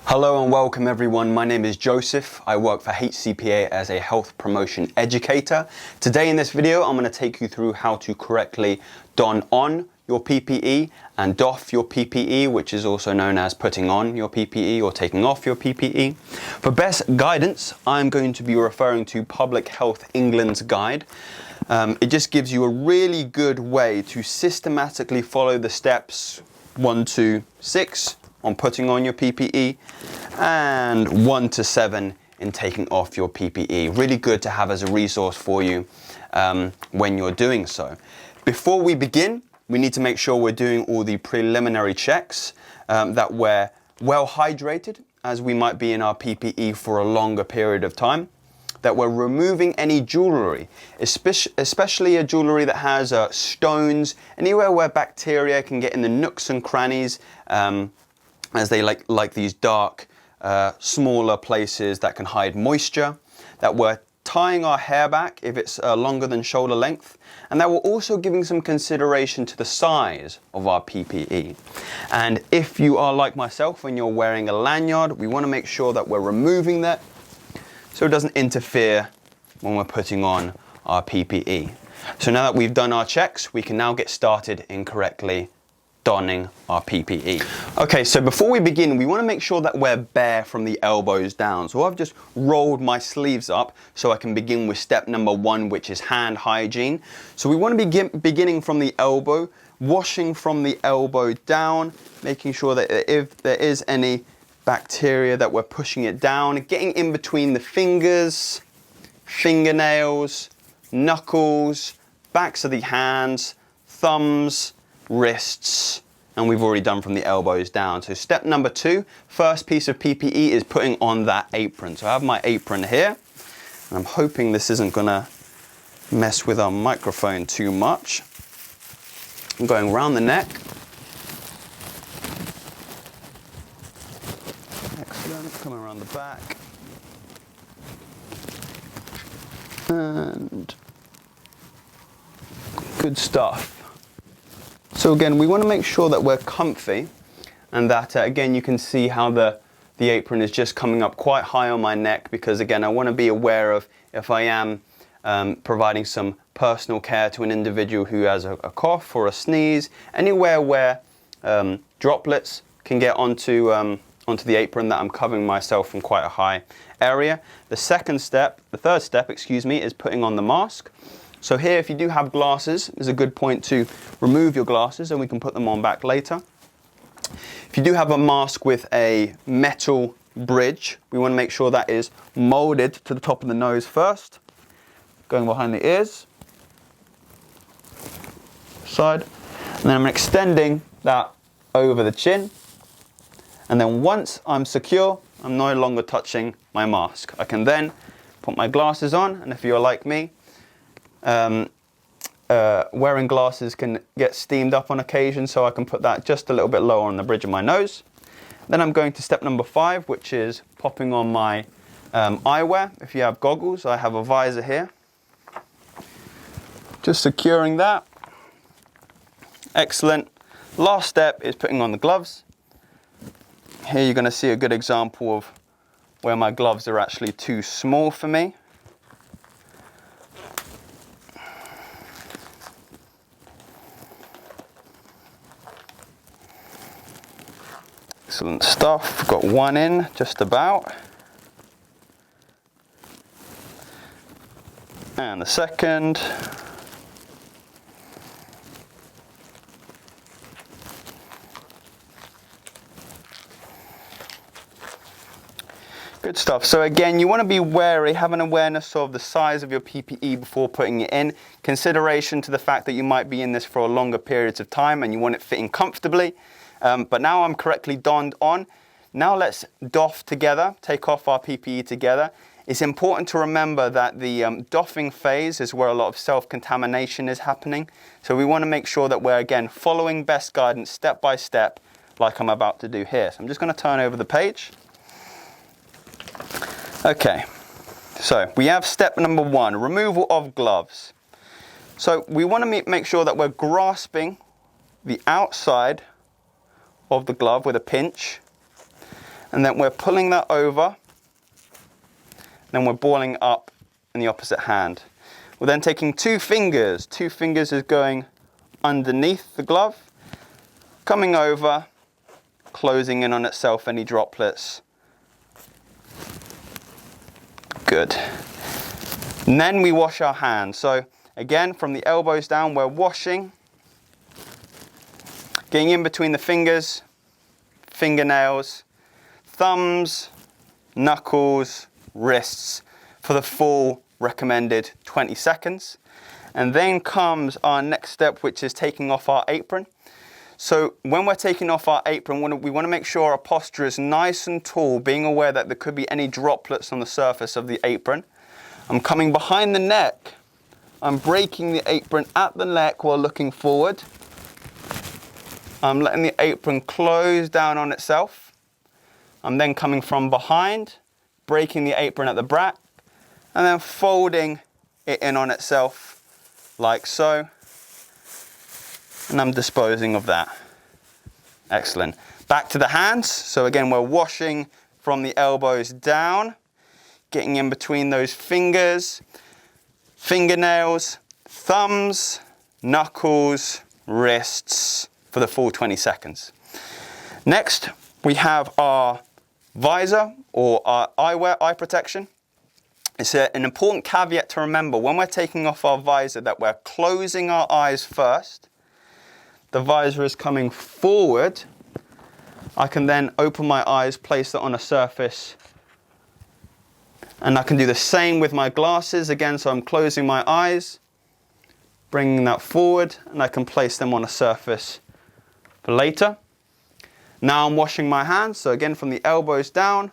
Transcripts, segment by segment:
Hello and welcome everyone. My name is Joseph. I work for HCPA as a health promotion educator. Today in this video, I'm going to take you through how to correctly don on your PPE and doff your PPE, which is also known as putting on your PPE or taking off your PPE. For best guidance, I'm going to be referring to Public Health England's guide. It just gives you a really good way to systematically follow the steps 1 to 6 on putting on your PPE and 1 to 7 in taking off your PPE. Really good to have as a resource for you when you're doing so. Before we begin, we need to make sure we're doing all the preliminary checks, that we're well hydrated as we might be in our PPE for a longer period of time, that we're removing any jewellery, especially a jewellery that has stones, anywhere where bacteria can get in the nooks and crannies, as they like these dark, smaller places that can hide moisture, that we're tying our hair back if it's longer than shoulder length, and that we're also giving some consideration to the size of our PPE. And if you are like myself and you're wearing a lanyard, we want to make sure that we're removing that so it doesn't interfere when we're putting on our PPE. So now that we've done our checks, we can now get started in correctly donning our PPE. Okay, so before we begin, we want to make sure that we're bare from the elbows down. So I've just rolled my sleeves up so I can begin with step number 1, which is hand hygiene. So we want to be beginning from the elbow, washing from the elbow down, making sure that if there is any bacteria that we're pushing it down, getting in between the fingers, fingernails, knuckles, backs of the hands, thumbs, wrists, and we've already done from the elbows down. So step number 2, first piece of PPE is putting on that apron. So I have my apron here, and I'm hoping this isn't gonna mess with our microphone too much. I'm going around the neck. Excellent, coming around the back. And good stuff. So again, we want to make sure that we're comfy and that again you can see how the apron is just coming up quite high on my neck, because again I want to be aware of if I am providing some personal care to an individual who has a cough or a sneeze, anywhere where droplets can get onto the apron, that I'm covering myself from quite a high area. The third step, is putting on the mask. So here, if you do have glasses, is a good point to remove your glasses and we can put them on back later. If you do have a mask with a metal bridge, we want to make sure that is molded to the top of the nose first, going behind the ears, side, and then I'm extending that over the chin. And then once I'm secure, I'm no longer touching my mask. I can then put my glasses on, and if you're like me, wearing glasses can get steamed up on occasion, so I can put that just a little bit lower on the bridge of my nose. Then I'm going to step number 5, which is popping on my eyewear. If you have goggles, I have a visor here. Just securing that. Excellent. Last step is putting on the gloves. Here you're going to see a good example of where my gloves are actually too small for me. Excellent stuff. Got one in, just about. And the second. Good stuff. So again, you want to be wary, have an awareness of the size of your PPE before putting it in. Consideration to the fact that you might be in this for a longer periods of time and you want it fitting comfortably. But now I'm correctly donned on. Now let's doff together, take off our PPE together. It's important to remember that the doffing phase is where a lot of self-contamination is happening. So we want to make sure that we're again following best guidance step by step, like I'm about to do here. So I'm just going to turn over the page. Okay, so we have step number 1, removal of gloves. So we want to make sure that we're grasping the outside of the glove with a pinch, And then we're pulling that over. Then we're balling up in the opposite hand. We're then taking two fingers is going underneath the glove, coming over, closing in on itself any droplets. Good. And then we wash our hands. So again, from the elbows down, we're washing, getting in between the fingers, fingernails, thumbs, knuckles, wrists for the full recommended 20 seconds. And then comes our next step, which is taking off our apron. So when we're taking off our apron, we want to make sure our posture is nice and tall, being aware that there could be any droplets on the surface of the apron. I'm coming behind the neck. I'm breaking the apron at the neck while looking forward. I'm letting the apron close down on itself. I'm then coming from behind, breaking the apron at the back, and then folding it in on itself like so. And I'm disposing of that. Excellent. Back to the hands. So again, we're washing from the elbows down, getting in between those fingers, fingernails, thumbs, knuckles, wrists for the full 20 seconds. Next, we have our visor or our eyewear, eye protection. It's an important caveat to remember when we're taking off our visor that we're closing our eyes first. The visor is coming forward. I can then open my eyes, place it on a surface, and I can do the same with my glasses. Again, so I'm closing my eyes, bringing that forward, and I can place them on a surface for later. Now I'm washing my hands, so again from the elbows down,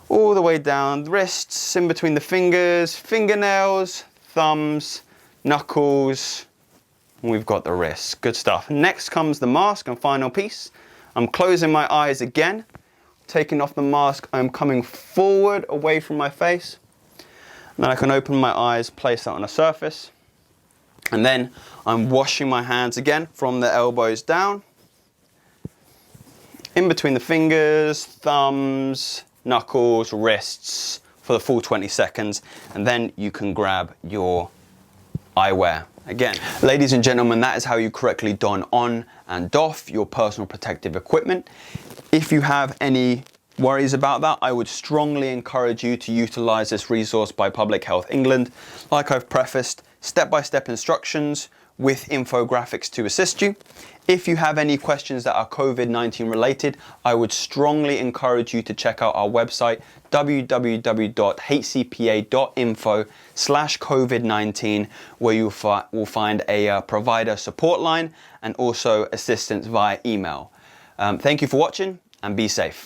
all the way down, the wrists, in between the fingers, fingernails, thumbs, knuckles, and we've got the wrists. Good stuff. Next comes the mask and final piece. I'm closing my eyes again, taking off the mask, I'm coming forward away from my face. And then I can open my eyes, place that on a surface. And then I'm washing my hands again from the elbows down, in between the fingers, thumbs, knuckles, wrists for the full 20 seconds. And then you can grab your eyewear. Again, ladies and gentlemen, that is how you correctly don on and doff your personal protective equipment. If you have any worries about that, I would strongly encourage you to utilize this resource by Public Health England. Like I've prefaced, step-by-step instructions with infographics to assist you. If you have any questions that are COVID-19 related, I would strongly encourage you to check out our website, www.hcpa.info/COVID-19, where you will find a provider support line and also assistance via email. Thank you for watching and be safe.